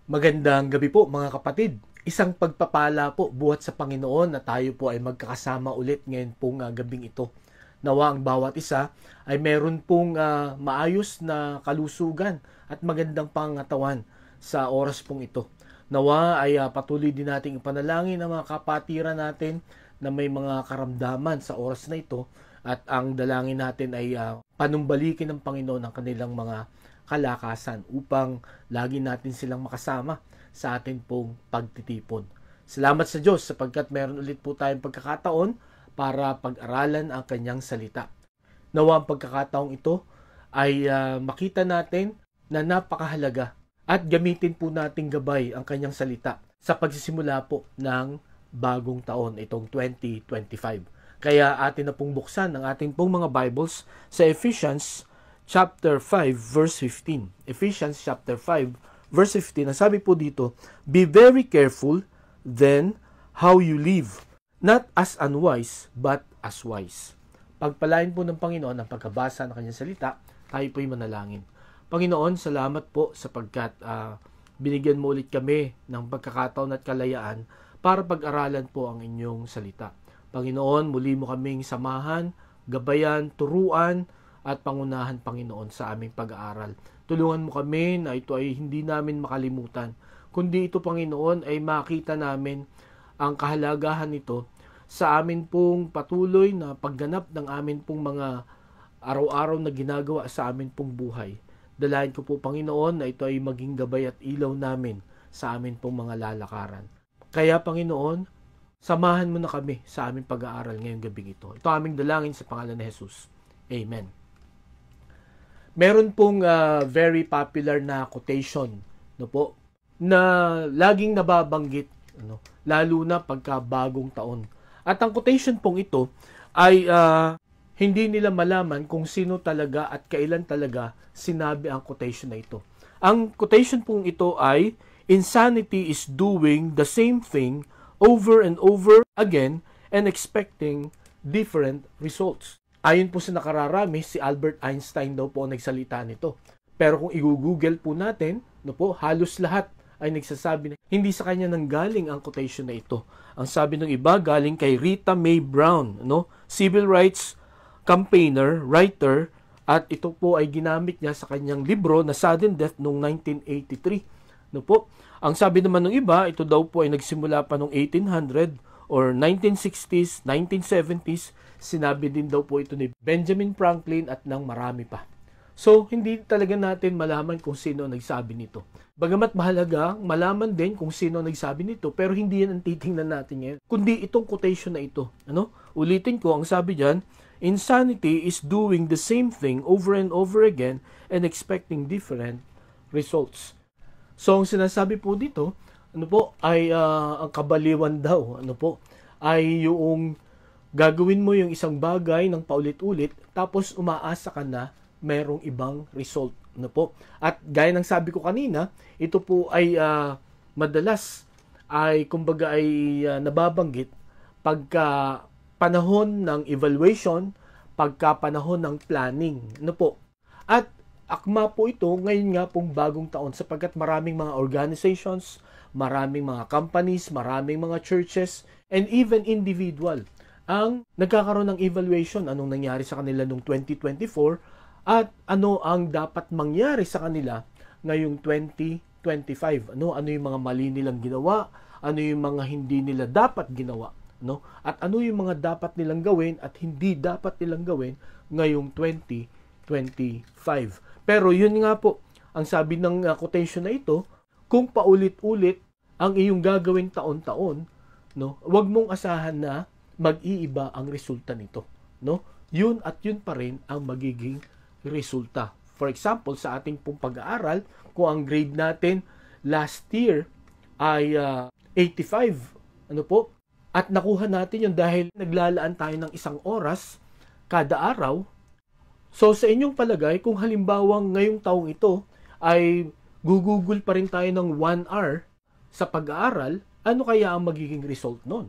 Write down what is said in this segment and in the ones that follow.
Magandang gabi po mga kapatid. Isang pagpapala po buhat sa Panginoon na tayo po ay magkakasama ulit ngayon pong gabing ito. Nawa ang bawat isa ay meron pong maayos na kalusugan at magandang pangatawan sa oras pong ito. Nawa ay patuloy din nating ipanalangin ang mga kapatiran natin na may mga karamdaman sa oras na ito at ang dalangin natin ay panumbalikin ng Panginoon ang kanilang mga kalakasan upang lagi natin silang makasama sa atin pong pagtitipon. Salamat sa Diyos sapagkat meron ulit po tayong pagkakataon para pag-aralan ang kanyang salita. Nawa ang pagkakataong ito ay makita natin na napakahalaga at gamitin po nating gabay ang kanyang salita sa pagsisimula po ng bagong taon, itong 2025. Kaya atin na pong buksan ang ating pong mga Bibles sa Ephesians chapter 5 verse 15. Ephesians chapter 5 verse 15. Ang sabi po dito, "Be very careful then how you live, not as unwise but as wise." Pagpalain po ng Panginoon ang pagkabasa ng kanyang salita, tayo po'y manalangin. Panginoon, salamat po sapagkat binigyan mo ulit kami ng pagkakataon at kalayaan para pag-aralan po ang inyong salita. Panginoon, muli mo kaming samahan, gabayan, turuan, at pangunahan, Panginoon, sa aming pag-aaral. Tulungan mo kami na ito ay hindi namin makalimutan, kundi ito, Panginoon, ay makita namin ang kahalagahan nito sa amin pong patuloy na pagganap ng amin pong mga araw-araw na ginagawa sa amin pong buhay. Dalayan ko po, Panginoon, na ito ay maging gabay at ilaw namin sa amin pong mga lalakaran. Kaya, Panginoon, samahan mo na kami sa aming pag-aaral ngayong gabing ito. Ito aming dalangin sa pangalan ni Jesus. Amen. Meron pong very popular na quotation, no po, na laging nababanggit, lalo na pagka bagong taon. At ang quotation pong ito ay hindi nila malaman kung sino talaga at kailan talaga sinabi ang quotation na ito. Ang quotation pong ito ay, "Insanity is doing the same thing over and over again and expecting different results." Ayon po sa nakararami, si Albert Einstein daw po ang nagsalita nito. Pero kung i-google po natin, halos lahat ay nagsasabi na hindi sa kanya nanggaling ang quotation na ito. Ang sabi ng iba, galing kay Rita Mae Brown, civil rights campaigner, writer, at ito po ay ginamit niya sa kanyang libro na Sudden Death noong 1983. Ang sabi naman ng iba, ito daw po ay nagsimula pa noong 1800 or 1960s, 1970s, sinabi din daw po ito ni Benjamin Franklin at ng marami pa. So, hindi talaga natin malaman kung sino ang nagsabi nito. Bagamat mahalaga, malaman din kung sino ang nagsabi nito, pero hindi yan ang titingnan natin ngayon, kundi itong quotation na ito. Ulitin ko, ang sabi diyan, "Insanity is doing the same thing over and over again and expecting different results." So, ang sinasabi po dito, ay ang kabaliwan daw, ay yung gagawin mo yung isang bagay ng paulit-ulit, tapos umaasa ka na merong ibang result. At gaya ng sabi ko kanina, ito po ay madalas ay kumbaga ay nababanggit pagka panahon ng evaluation, pagka panahon ng planning. At akma po ito ngayon nga pong bagong taon sapagkat maraming mga organizations, maraming mga companies, maraming mga churches, and even individual ang nagkakaroon ng evaluation, anong nangyari sa kanila noong 2024 at ano ang dapat mangyari sa kanila ngayong 2025. Ano yung mga mali nilang ginawa, ano yung mga hindi nila dapat ginawa, at ano yung mga dapat nilang gawin at hindi dapat nilang gawin ngayong 2025. Pero yun nga po, ang sabi ng quotation na ito, kung paulit-ulit ang iyong gagawin taon-taon, wag mong asahan na mag-iiba ang resulta nito. Yun at yun pa rin ang magiging resulta. For example, sa ating pong pag-aaral, kung ang grade natin last year ay 85, at nakuha natin yun dahil naglalaan tayo ng 1 oras kada araw. So sa inyong palagay, kung halimbawa ngayong taong ito ay gugugol pa rin tayo ng 1 hour sa pag-aaral, ano kaya ang magiging result nun?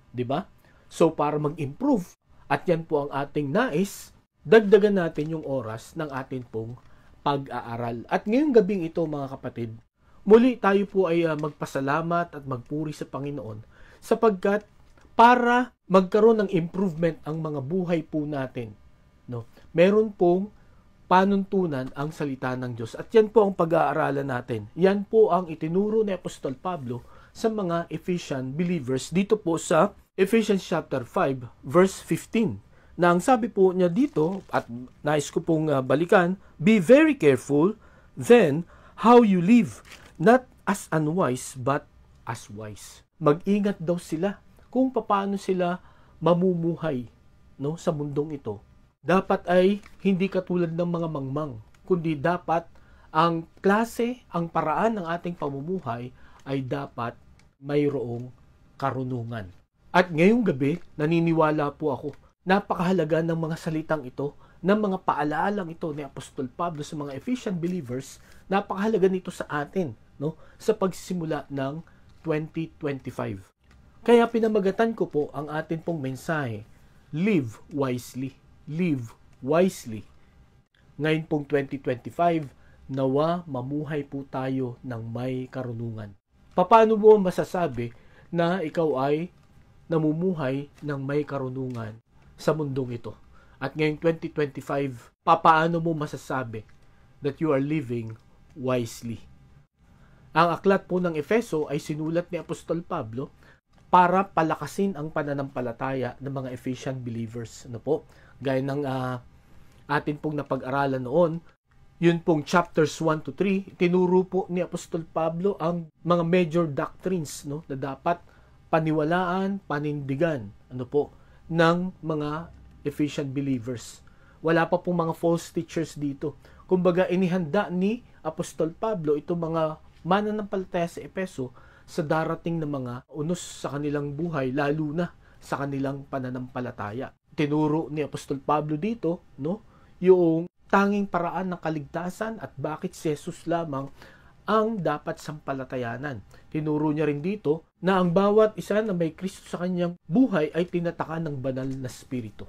Diba? So, para mag-improve, at yan po ang ating nais, dagdagan natin yung oras ng atin pong pag-aaral. At ngayong gabing ito, mga kapatid, muli tayo po ay magpasalamat at magpuri sa Panginoon sapagkat para magkaroon ng improvement ang mga buhay po natin, no? Meron pong panuntunan ang salita ng Diyos. At yan po ang pag-aaralan natin. Yan po ang itinuro ni Apostol Pablo sa mga Ephesian believers dito po sa Ephesians chapter 5 verse 15. Na ang sabi po niya dito, at nais ko pong balikan, be very careful then how you live, not as unwise but as wise. Mag-ingat daw sila kung paano sila mamumuhay, no, sa mundong ito. Dapat ay hindi katulad ng mga mangmang, kundi dapat ang klase, ang paraan ng ating pamumuhay ay dapat mayroong karunungan. At ngayong gabi, naniniwala po ako, napakahalaga ng mga salitang ito, ng mga paalaalang ito ni Apostol Pablo sa mga Ephesian believers, napakahalaga nito sa atin, no, sa pagsisimula ng 2025. Kaya pinamagatan ko po ang atin pong mensahe, live wisely. Live wisely. Ngayon pong 2025, nawa mamuhay po tayo ng may karunungan. Paano mo masasabi na ikaw ay namumuhay ng may karunungan sa mundong ito? At ngayong 2025, paano mo masasabi that you are living wisely? Ang aklat po ng Efeso ay sinulat ni Apostol Pablo para palakasin ang pananampalataya ng mga Ephesian believers. Ano po? Gaya ng atin pong napag-aralan noon, yun pong chapters 1 to 3, tinuro po ni Apostol Pablo ang mga major doctrines, no, na dapat paniwalaan, panindigan, ano po, ng mga Ephesian believers. Wala pa pong mga false teachers dito. Kumbaga, inihanda ni Apostol Pablo itong mga mananampalataya sa Efeso sa darating na mga unos sa kanilang buhay, lalo na sa kanilang pananampalataya. Tinuro ni Apostol Pablo dito, no, yung tanging paraan ng kaligtasan at bakit si Jesus lamang ang dapat sampalatayanan. Tinuro niya rin dito na ang bawat isa na may Kristo sa kanyang buhay ay tinatakan ng banal na spirito.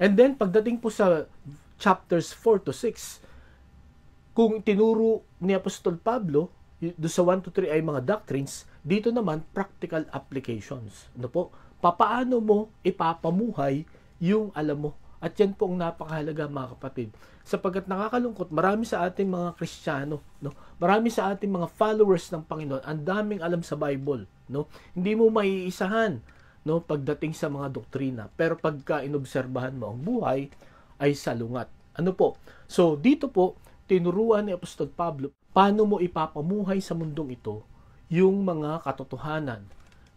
And then, pagdating po sa chapters 4 to 6, kung tinuro ni Apostol Pablo, do sa 1 to 3 ay mga doctrines, dito naman practical applications. Ano po? Papaano mo ipapamuhay yung alam mo? At yan po ang napakahalaga, mga kapatid. Sapagkat nakakalungkot, marami sa ating mga Kristiyano, no? Marami sa ating mga followers ng Panginoon, ang daming alam sa Bible, no? Hindi mo maiisahan, no, pagdating sa mga doktrina. Pero pagka inobserbahan mo ang buhay, ay salungat. Ano po? So, dito po, tinuruan ni Apostol Pablo, paano mo ipapamuhay sa mundong ito yung mga katotohanan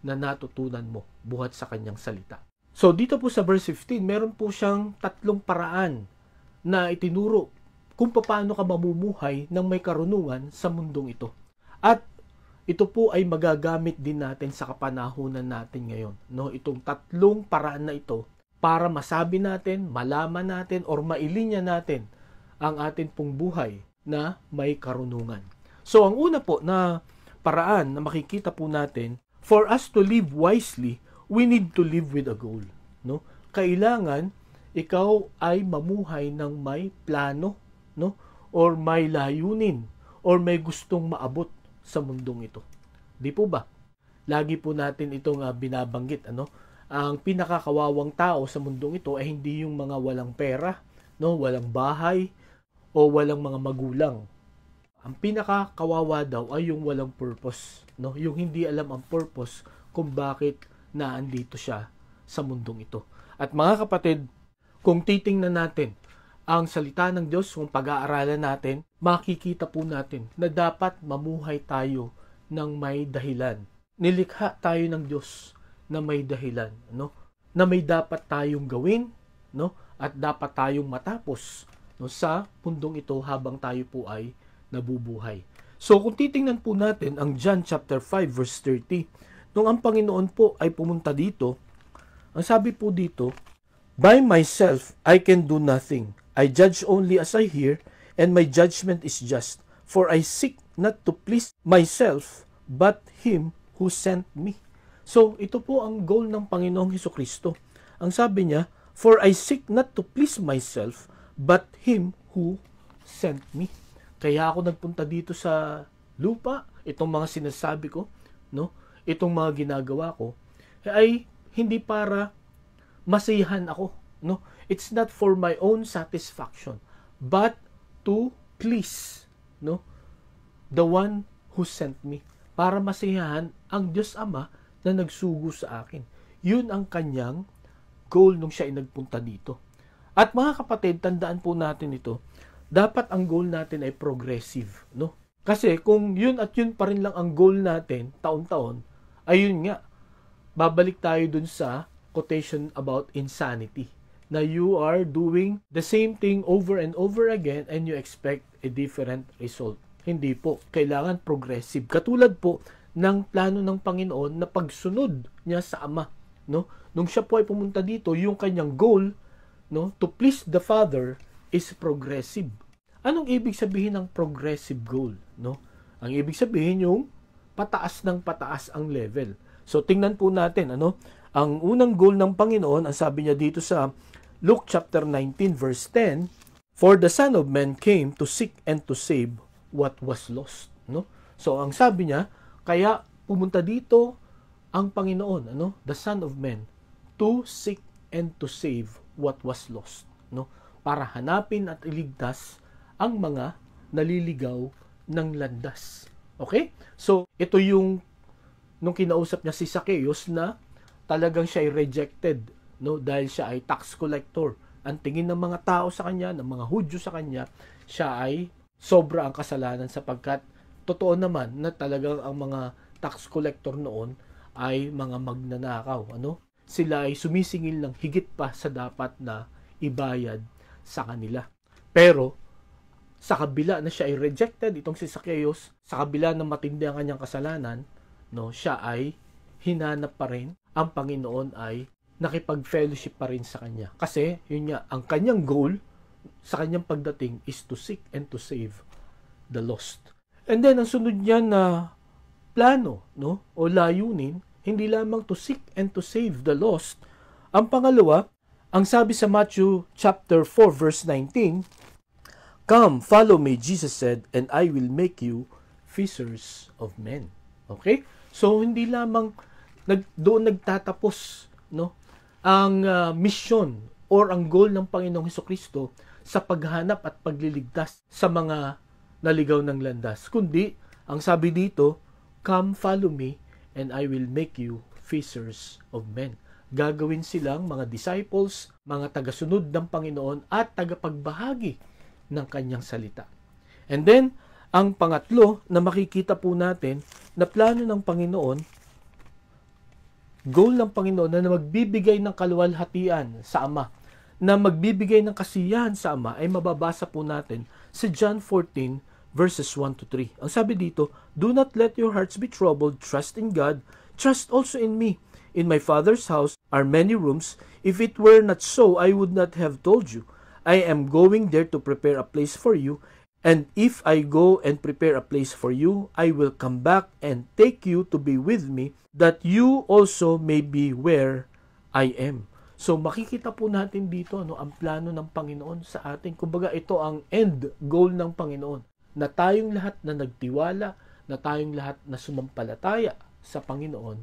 na natutunan mo buhat sa kanyang salita. So, dito po sa verse 15, meron po siyang tatlong paraan na itinuro kung paano ka mamumuhay ng may karunungan sa mundong ito. At ito po ay magagamit din natin sa kapanahunan natin ngayon. No? Itong tatlong paraan na ito para masabi natin, malaman natin, or mailinya natin ang atin pong buhay na may karunungan. So, ang una po na paraan na makikita po natin, for us to live wisely, we need to live with a goal. No? Kailangan ikaw ay mamuhay ng may plano, no? Or may layunin, or may gustong maabot sa mundong ito. Di po ba? Lagi po natin itong binabanggit, ano? Ang pinakakawawang tao sa mundong ito ay hindi yung mga walang pera, no? Walang bahay, o walang mga magulang. Ang pinakakawawa daw ay yung walang purpose, no? Yung hindi alam ang purpose kung bakit naandito siya sa mundong ito. At mga kapatid, kung titingnan natin ang salita ng Diyos, kung pag-aaralan natin, makikita po natin na dapat mamuhay tayo ng may dahilan. Nilikha tayo ng Diyos na may dahilan, no? Na may dapat tayong gawin, no? At dapat tayong matapos, no, sa mundong ito habang tayo po ay nabubuhay. So kung titingnan po natin ang John chapter 5 verse 30, nung ang Panginoon po ay pumunta dito, ang sabi po dito, by myself I can do nothing. I judge only as I hear, and my judgment is just. For I seek not to please myself, but Him who sent me. So ito po ang goal ng Panginoong Hesukristo. Ang sabi niya, for I seek not to please myself, but Him who sent me. Kaya ako nagpunta dito sa lupa, itong mga sinasabi ko, no? Itong mga ginagawa ko ay hindi para masiyahan ako, no? It's not for my own satisfaction, but to please, no? The one who sent me. Para masiyahan ang Diyos Ama na nagsugo sa akin. Yun ang kanyang goal nung siya ay nagpunta dito. At mga kapatid, tandaan po natin ito, dapat ang goal natin ay progressive, no? Kasi kung yun at yun pa rin lang ang goal natin, taon-taon, ayun nga, babalik tayo dun sa quotation about insanity, na you are doing the same thing over and over again and you expect a different result. Hindi po. Kailangan progressive. Katulad po ng plano ng Panginoon na pagsunod niya sa Ama, no? Nung siya po ay pumunta dito, yung kanyang goal, no, to please the Father is progressive. Anong ibig sabihin ng progressive goal, no? Ang ibig sabihin yung pataas ng pataas ang level. So tingnan po natin, ano? Ang unang goal ng Panginoon, ang sabi niya dito sa Luke chapter 19 verse 10, "For the Son of Man came to seek and to save what was lost." No? So ang sabi niya, kaya pumunta dito ang Panginoon, ano? The Son of Man, to seek and to save what was lost, no? Para hanapin at iligtas ang mga naliligaw ng landas. Okay? So ito yung nung kinausap niya si Zacchaeus na talagang siya ay rejected, no, dahil siya ay tax collector. Ang tingin ng mga tao sa kanya, ng mga Hudyo sa kanya, siya ay sobra ang kasalanan sapagkat totoo naman na talagang ang mga tax collector noon ay mga magnanakaw, ano? Sila ay sumisingil ng higit pa sa dapat na ibayad sa kanila. Pero sa kabila na siya ay rejected, itong si Zacchaeus, sa kabila na matindi ang kanyang kasalanan, no, siya ay hinanap pa rin, ang Panginoon ay nakipag-fellowship pa rin sa kanya. Kasi, yun nga, ang kanyang goal sa kanyang pagdating is to seek and to save the lost. And then, ang sunod niya na plano, no, o layunin, hindi lamang to seek and to save the lost. Ang pangalawa, ang sabi sa Matthew chapter 4 verse 19, "Come, follow me," Jesus said, "and I will make you fishers of men." Okay? So, hindi lamang doon nagtatapos, no, ang mission or ang goal ng Panginoong Hesukristo sa paghanap at pagliligtas sa mga naligaw ng landas. Kundi, ang sabi dito, "Come, follow me, and I will make you fishers of men." Gagawin silang mga disciples, mga tagasunod ng Panginoon at tagapagbahagi ng kanyang salita. And then, ang pangatlo na makikita po natin na plano ng Panginoon, goal ng Panginoon na magbibigay ng kaluwalhatian sa Ama, na magbibigay ng kasiyahan sa Ama, ay mababasa po natin sa John 14 verses 1 to 3. Ang sabi dito, "Do not let your hearts be troubled. Trust in God. Trust also in me. In my Father's house are many rooms. If it were not so, I would not have told you. I am going there to prepare a place for you. And if I go and prepare a place for you, I will come back and take you to be with me, that you also may be where I am." So makikita po natin dito, no, ang plano ng Panginoon sa atin. Kumbaga ito ang end goal ng Panginoon, na tayong lahat na nagtiwala, na tayong lahat na sumampalataya sa Panginoon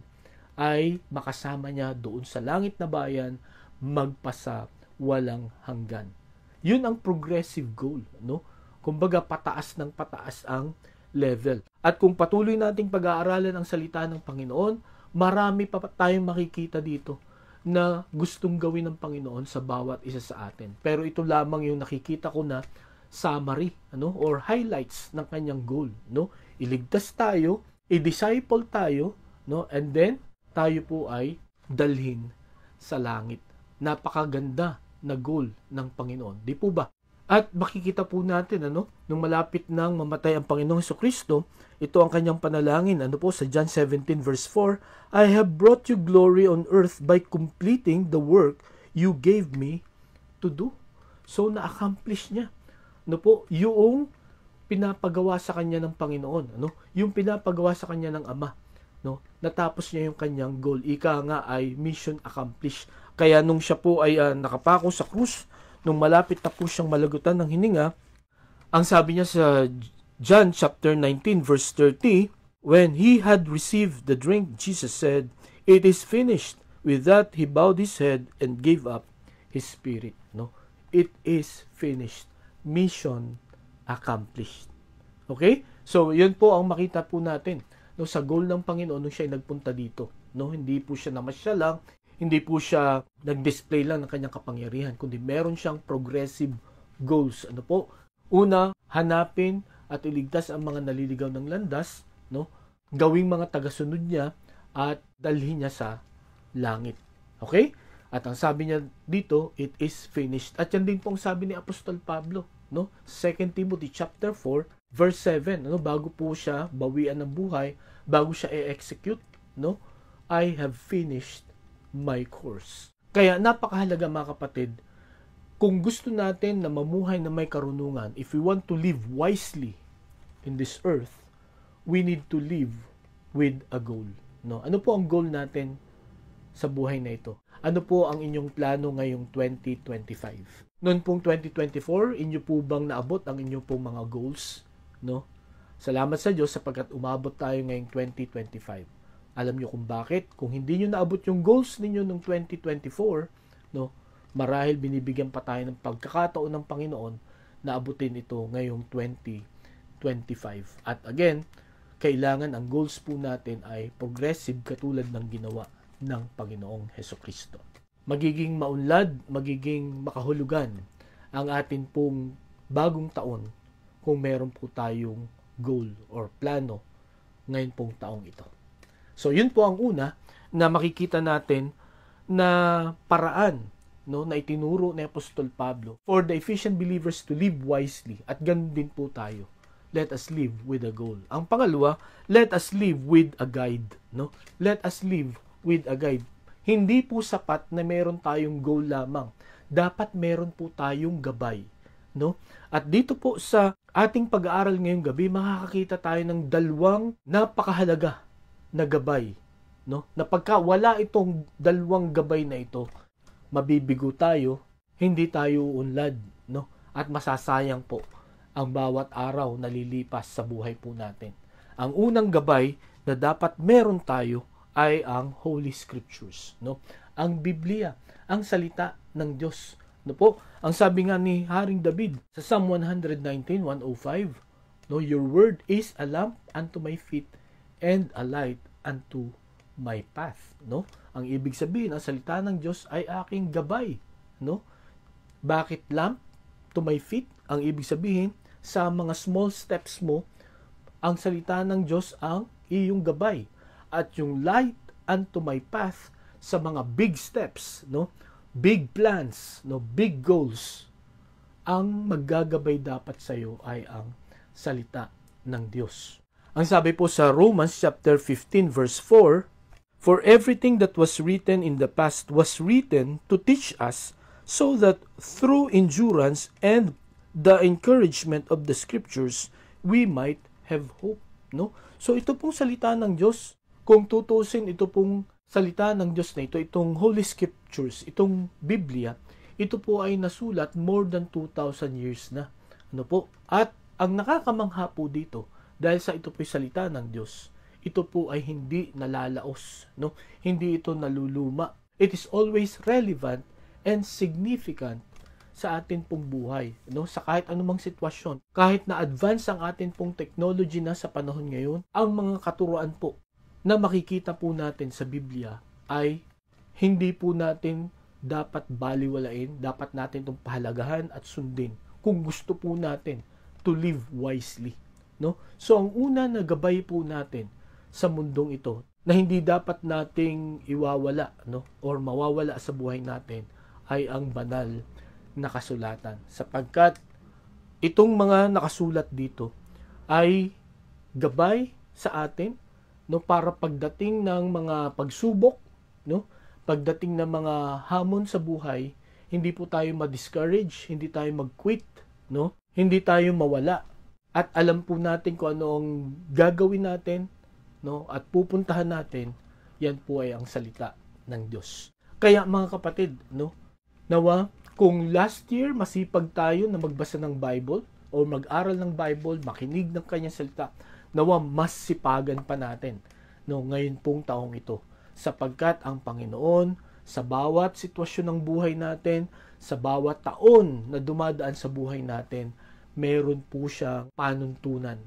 ay makasama niya doon sa langit na bayan magpasa walang hanggan. Yun ang progressive goal, no? Kumbaga pataas ng pataas ang level. At kung patuloy nating pag-aaralan ang salita ng Panginoon, marami pa tayong makikita dito na gustong gawin ng Panginoon sa bawat isa sa atin. Pero ito lamang yung nakikita ko na summary, ano, or highlights ng kanyang goal, no? Iligtas tayo, i-disciple tayo, no? And then tayo po ay dalhin sa langit. Napakaganda na goal ng Panginoon. Di po ba? At makikita po natin, ano, nung malapit nang mamatay ang Panginoong Hesukristo, ito ang kanyang panalangin, ano po, sa John 17 verse 4, "I have brought you glory on earth by completing the work you gave me to do." So, na-accomplish niya, ano po, yung pinapagawa sa kanya ng Panginoon, ano, yung pinapagawa sa kanya ng Ama, no, natapos niya yung kanyang goal. Ika nga ay mission accomplished. Kaya nung siya po ay nakapako sa krus, nung malapit na po siyang malagutan ng hininga, ang sabi niya sa John chapter 19 verse 30, When he had received the drink, Jesus said, "It is finished." With that, he bowed his head and gave up his spirit. No? It is finished. Mission accomplished. Okay? So, yun po ang makita po natin, no, sa goal ng Panginoon nung siya ay nagpunta dito. No? Hindi po siya namasya lang, hindi po siya nag-display lang ng kanyang kapangyarihan, kundi meron siyang progressive goals. Ano po? Una, hanapin at iligtas ang mga naliligaw ng landas, no? Gawing mga tagasunod niya at dalhin niya sa langit. Okay? At ang sabi niya dito, it is finished. At yan din pong sabi ni Apostol Pablo, no? 2 Timothy chapter 4 verse 7, no? Bago po siya bawian ng buhay, bago siya i-execute, no? I have finished my course. Kaya napakahalaga mga kapatid, kung gusto natin na mamuhay na may karunungan, if we want to live wisely in this earth, we need to live with a goal. No? Ano po ang goal natin sa buhay na ito? Ano po ang inyong plano ngayong 2025? Noon pong 2024, inyo po bang naabot ang inyong pong mga goals? No? Salamat sa Diyos sapagkat umabot tayo ngayong 2025. Alam nyo kung bakit? Kung hindi nyo naabot yung goals ninyo noong 2024, no, marahil binibigyan pa tayo ng pagkakataon ng Panginoon na abutin ito ngayong 2025. At again, kailangan ang goals po natin ay progressive katulad ng ginawa ng Panginoong Hesukristo. Magiging maunlad, magiging makahulugan ang atin pong bagong taon kung meron po tayong goal or plano ngayon pong taong ito. So, yun po ang una na makikita natin na paraan, no, na itinuro ni Apostol Pablo for the Ephesian believers to live wisely. At ganun din po tayo. Let us live with a goal. Ang pangalawa, let us live with a guide. No? Let us live with a guide. Hindi po sapat na meron tayong goal lamang. Dapat meron po tayong gabay. No? At dito po sa ating pag-aaral ngayong gabi, makakakita tayo ng dalawang napakahalaga na gabay, no? Na pagka wala itong dalawang gabay na ito, mabibigo tayo, hindi tayo uunlad, no? At masasayang po ang bawat araw na lilipas sa buhay po natin. Ang unang gabay na dapat meron tayo ay ang Holy Scriptures, no? Ang Biblia, ang salita ng Diyos, no po? Ang sabi nga ni Haring David sa Psalm 119:105, no, your word is a lamp unto my feet and a light unto my path, no? Ang ibig sabihin, ang salita ng Diyos ay aking gabay, no? Bakit lamp to my feet? Ang ibig sabihin, sa mga small steps mo, ang salita ng Diyos ang iyong gabay. At yung light unto my path, sa mga big steps, no? Big plans, no? Big goals, ang maggagabay dapat sa iyo ay ang salita ng Diyos. Ang sabi po sa Romans chapter 15 verse 4, "For everything that was written in the past was written to teach us, so that through endurance and the encouragement of the scriptures, we might have hope." No? So ito pong salita ng Diyos, kung tutusin ito pong salita ng Diyos na ito, itong Holy Scriptures, itong Biblia, ito po ay nasulat more than 2,000 years na. Ano po? At ang nakakamangha po dito, dahil sa ito po'y salita ng Diyos, ito po ay hindi nalalaos, no? Hindi ito naluluma. It is always relevant and significant sa atin pong buhay, no? Sa kahit anumang sitwasyon. Kahit na advance ang atin pong technology na sa panahon ngayon, ang mga katuruan po na makikita po natin sa Biblia ay hindi po natin dapat baliwalain, dapat natin itong pahalagahan at sundin kung gusto po natin to live wisely. No? So, ang una na gabay po natin sa mundong ito na hindi dapat nating iwawala, no, or mawawala sa buhay natin ay ang banal na kasulatan. Sapagkat itong mga nakasulat dito ay gabay sa atin, no, para pagdating ng mga pagsubok, no, pagdating ng mga hamon sa buhay, hindi po tayo ma-discourage, hindi tayo mag-quit, no, hindi tayo mawala. At alam po natin kung ano ang gagawin natin, no? At pupuntahan natin, yan po ay ang salita ng Diyos. Kaya mga kapatid, no? Nawa, kung last year masipag tayo na magbasa ng Bible o mag-aral ng Bible, makinig ng kanyang salita, nawa mas sipagan pa natin ngayon pong taong ito. Sapagkat ang Panginoon, sa bawat sitwasyon ng buhay natin, sa bawat taon na dumadaan sa buhay natin, meron po siyang panuntunan,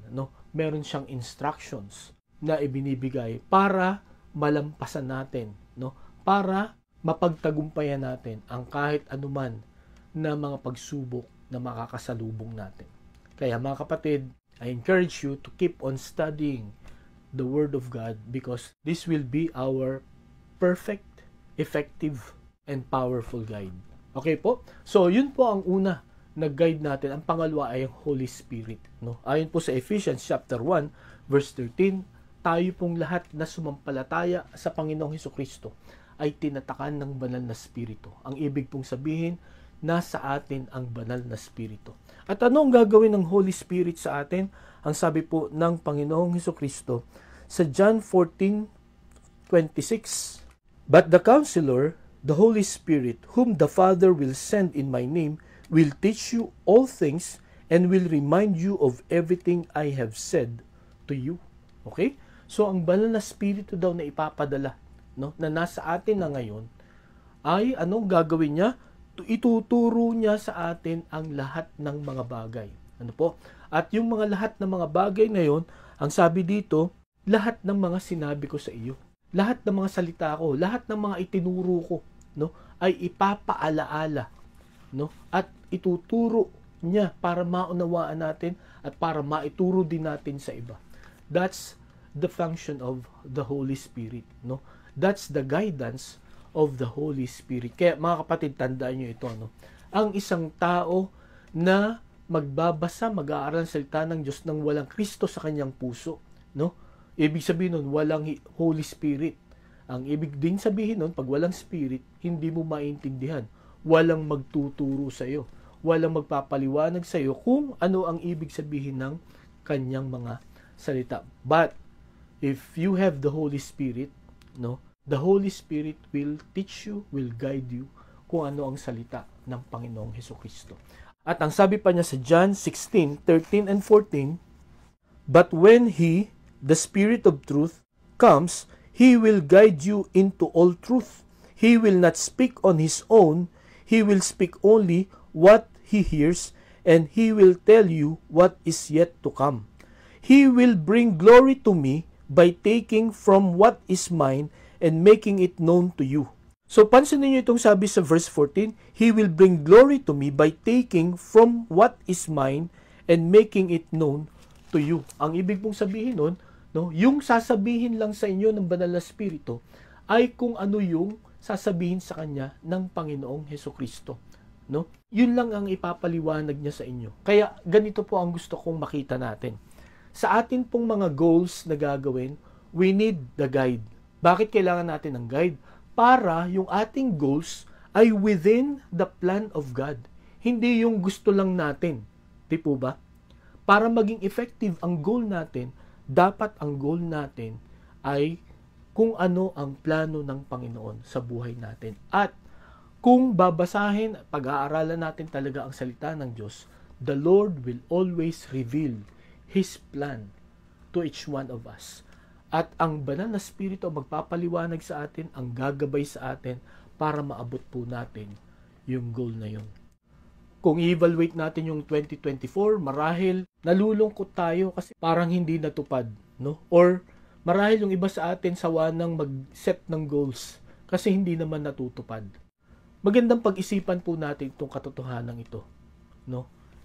meron siyang instructions na ibinibigay para malampasan natin, para mapagtagumpayan natin ang kahit anuman na mga pagsubok na makakasalubong natin. Kaya mga kapatid, I encourage you to keep on studying the Word of God because this will be our perfect, effective, and powerful guide. Okay po? So, yun po ang una na guide natin. Ang pangalawa ay ang Holy Spirit. Ayon po sa Ephesians chapter 1, verse 13, tayo pong lahat na sumampalataya sa Panginoong Hesukristo ay tinatakan ng banal na Espiritu. Ang ibig pong sabihin, nasa atin ang banal na Espiritu. At ano ang gagawin ng Holy Spirit sa atin? Ang sabi po ng Panginoong Hesukristo sa John 14:26, "But the Counselor, the Holy Spirit, whom the Father will send in my name, will teach you all things and will remind you of everything I have said to you." Okay? So, ang banal na Espiritu daw na ipapadala, na nasa atin na ngayon, ay anong gagawin niya? Ituturo niya sa atin ang lahat ng mga bagay. Ano po? At yung mga lahat ng mga bagay na yon, ang sabi dito, lahat ng mga sinabi ko sa iyo, lahat ng mga salita ko, lahat ng mga itinuro ko, ay ipapaalaala, at ituturo niya para maunawaan natin at para maituro din natin sa iba. That's the function of the Holy Spirit, That's the guidance of the Holy Spirit. Kaya mga kapatid, tandaan niyo ito, Ang isang tao na magbabasa, mag-aaral ng salita ng Diyos nang walang Kristo sa kanyang puso, Ibig sabihin nun, walang Holy Spirit. Ang ibig din sabihin nun, pag walang Spirit, hindi mo maintindihan. Walang magtuturo sa iyo. Walang magpapaliwanag sa iyo kung ano ang ibig sabihin ng kanyang mga salita. But, if you have the Holy Spirit, the Holy Spirit will teach you, will guide you kung ano ang salita ng Panginoong Hesukristo. At ang sabi pa niya sa John 16:13 and 14, "But when He, the Spirit of truth, comes, He will guide you into all truth. He will not speak on His own. He will speak only what He hears, and He will tell you what is yet to come. He will bring glory to me by taking from what is mine and making it known to you." So, pansinin niyo itong sabi sa verse 14, "He will bring glory to me by taking from what is mine and making it known to you." Ang ibig pong sabihin nun, yung sasabihin lang sa inyo ng banal na Espiritu ay kung ano yung sasabihin sa kanya ng Panginoong Hesukristo. Yun lang ang ipapaliwanag niya sa inyo. Kaya ganito po ang gusto kong makita natin. Sa atin pong mga goals na gagawin, we need the guide. Bakit kailangan natin ng guide? Para yung ating goals ay within the plan of God. Hindi yung gusto lang natin. Di po ba? Para maging effective ang goal natin, dapat ang goal natin ay kung ano ang plano ng Panginoon sa buhay natin. At kung babasahin, pag-aaralan natin talaga ang salita ng Diyos, the Lord will always reveal His plan to each one of us. At ang banal na Espiritu magpapaliwanag sa atin, ang gagabay sa atin para maabot po natin yung goal na yun. Kung i-evaluate natin yung 2024, marahil nalulungkot tayo kasi parang hindi natupad, Or marahil yung iba sa atin sawa nang mag-set ng goals kasi hindi naman natutupad. Magandang pag-isipan po natin itong katotohanan ito,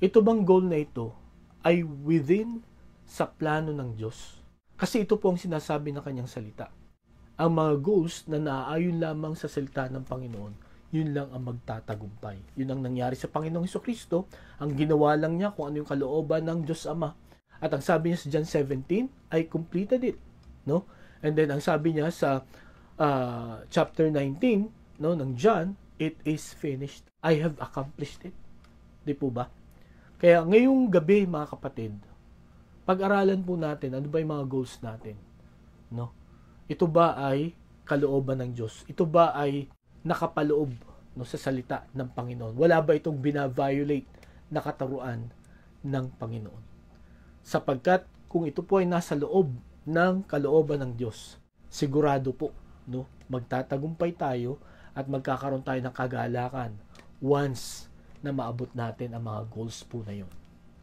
Ito bang goal na ito ay within sa plano ng Diyos? Kasi ito po ang sinasabi ng kanyang salita. Ang mga goals na naaayon lamang sa salita ng Panginoon, yun lang ang magtatagumpay. Yun ang nangyari sa Panginoong Hesukristo. Ang ginawa lang niya kung ano yung kalooban ng Diyos Ama. At ang sabi niya sa John 17, I completed it. And then ang sabi niya sa chapter 19 ng John, it is finished. I have accomplished it. Di po ba? Kaya ngayong gabi, mga kapatid, pag-aralan po natin, ano ba yung mga goals natin? Ito ba ay kalooban ng Diyos? Ito ba ay nakapaloob sa salita ng Panginoon? Wala ba itong binaviolate na katuruan ng Panginoon? Sapagkat kung ito po ay nasa loob ng kalooban ng Diyos, sigurado po, no, magtatagumpay tayo at magkakaroon tayo ng kagalakan once na maabot natin ang mga goals po na yun.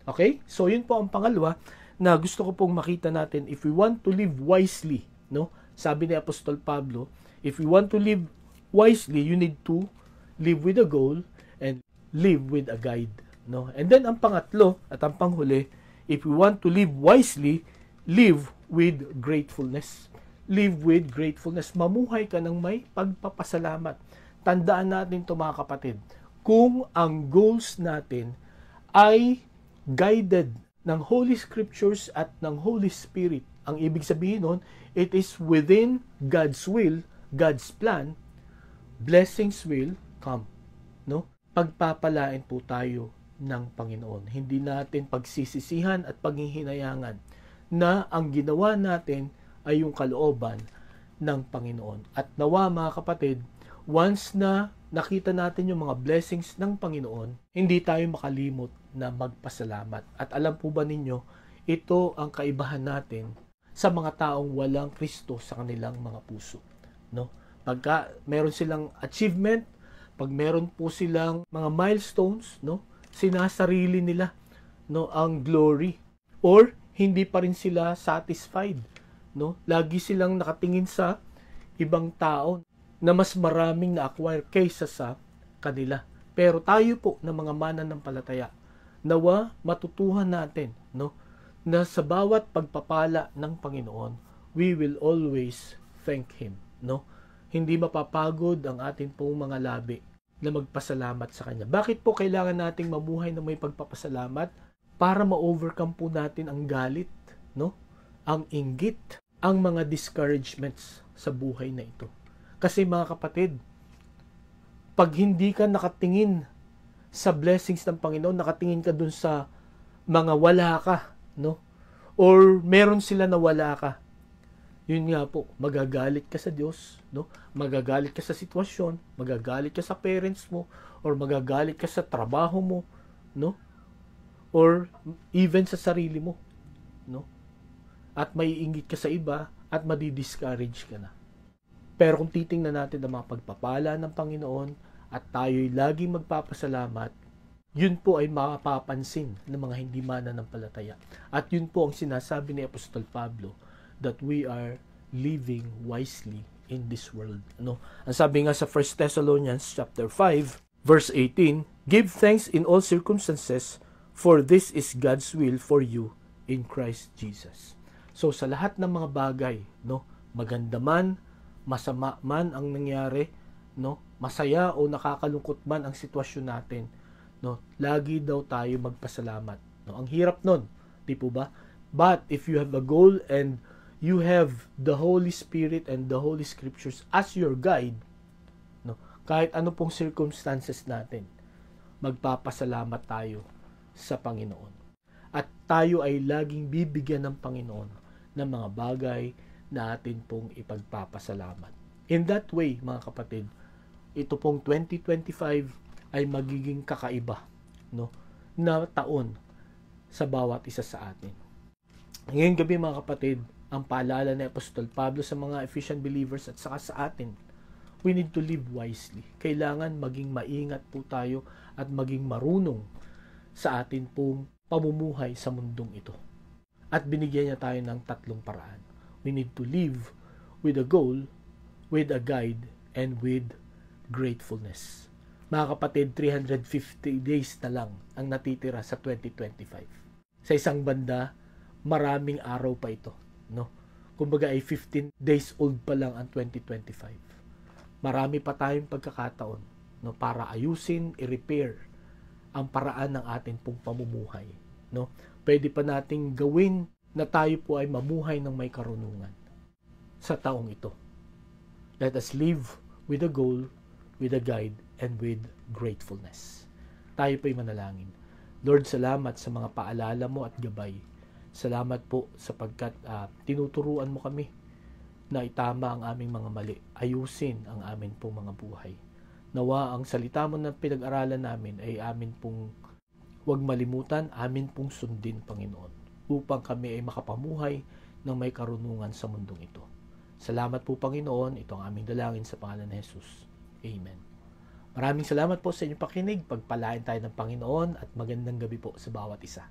Okay? So, yun po ang pangalawa na gusto ko pong makita natin. If we want to live wisely, no? Sabi ni Apostol Pablo, if we want to live wisely, you need to live with a goal and live with a guide, no? And then, ang pangatlo at ang panghuli, if we want to live wisely, live with gratefulness. Live with gratefulness. Mamuhay ka ng may pagpapasalamat. Tandaan natin ito, mga kapatid, kung ang goals natin ay guided ng Holy Scriptures at ng Holy Spirit, ang ibig sabihin nun, it is within God's will, God's plan, blessings will come. No? Pagpapalain po tayo ng Panginoon. Hindi natin pagsisisihan at paghihinayangan na ang ginawa natin ay yung kalooban ng Panginoon. At nawa, mga kapatid, once na nakita natin yung mga blessings ng Panginoon, hindi tayo makalimot na magpasalamat. At alam po ba ninyo, ito ang kaibahan natin sa mga taong walang Kristo sa kanilang mga puso. No? Pagka meron silang achievement, pag meron po silang mga milestones, no, sinasarili nila, no, ang glory. Or hindi pa rin sila satisfied, no? Lagi silang nakatingin sa ibang tao na mas maraming na-acquire kaysa sa kanila. Pero tayo po na mga mananampalataya, nawa matutuhan natin, no, na sa bawat pagpapala ng Panginoon, we will always thank Him, no? Hindi mapapagod ang ating pong mga labi na magpasalamat sa Kanya. Bakit po kailangan nating mamuhay na may pagpapasalamat? Para ma-overcome po natin ang galit, no? Ang inggit, ang mga discouragements sa buhay na ito. Kasi mga kapatid, pag hindi ka nakatingin sa blessings ng Panginoon, nakatingin ka dun sa mga wala ka, no? Or meron sila na wala ka. Yun nga po, magagalit ka sa Diyos, no? Magagalit ka sa sitwasyon, magagalit ka sa parents mo, or magagalit ka sa trabaho mo, no? Or even sa sarili mo, no? At maiinggit ka sa iba at madi-discourage ka na. Pero kung titingnan natin ang mga pagpapala ng Panginoon at tayo'y laging magpapasalamat, yun po ay mapapansin ng mga hindi mananampalataya. At yun po ang sinasabi ni Apostol Pablo, that we are living wisely in this world. Ano? Ang sabi nga sa 1 Thessalonians chapter 5, verse 18, give thanks in all circumstances, for this is God's will for you in Christ Jesus. So sa lahat ng mga bagay, no, maganda man, masama man ang nangyari, no, masaya o nakakalungkot man ang sitwasyon natin, no, lagi daw tayo magpasalamat. No, ang hirap nun, di po ba? But if you have a goal and you have the Holy Spirit and the Holy Scriptures as your guide, no, kahit ano pong circumstances natin, magpapasalamat tayo sa Panginoon. At tayo ay laging bibigyan ng Panginoon ng mga bagay na atin pong ipagpapasalamat. In that way, mga kapatid, ito pong 2025 ay magiging kakaiba, no, na taon sa bawat isa sa atin. Ngayong gabi, mga kapatid, ang paalala ni Apostol Pablo sa mga Ephesian believers at saka sa atin, we need to live wisely. Kailangan maging maingat po tayo at maging marunong sa atin pong pamumuhay sa mundong ito. At binigyan niya tayo ng tatlong paraan. We need to live with a goal, with a guide, and with gratefulness. Mga kapatid, 350 days na lang ang natitira sa 2025. Sa isang banda, maraming araw pa ito, no? Kumbaga ay 15 days old pa lang ang 2025. Marami pa tayong pagkakataon, no, para ayusin, i-repair ang paraan ng atin pong pamumuhay, no? Pwede pa nating gawin na tayo po ay mamuhay ng may karunungan sa taong ito. Let us live with a goal, with a guide, and with gratefulness. Tayo po'y manalangin. Lord, salamat sa mga paalala mo at gabay. Salamat po sapagkat tinuturuan mo kami na itama ang aming mga mali. Ayusin ang amin pong mga buhay. Nawa ang salita mo na pinag-aralan namin ay amin pong huwag malimutan, amin pong sundin, Panginoon. upang kami ay makapamuhay ng may karunungan sa mundong ito. Salamat po Panginoon, ito ang aming dalangin sa pangalan ni Jesus. Amen. Maraming salamat po sa inyong pakinig, pagpalain tayo ng Panginoon at magandang gabi po sa bawat isa.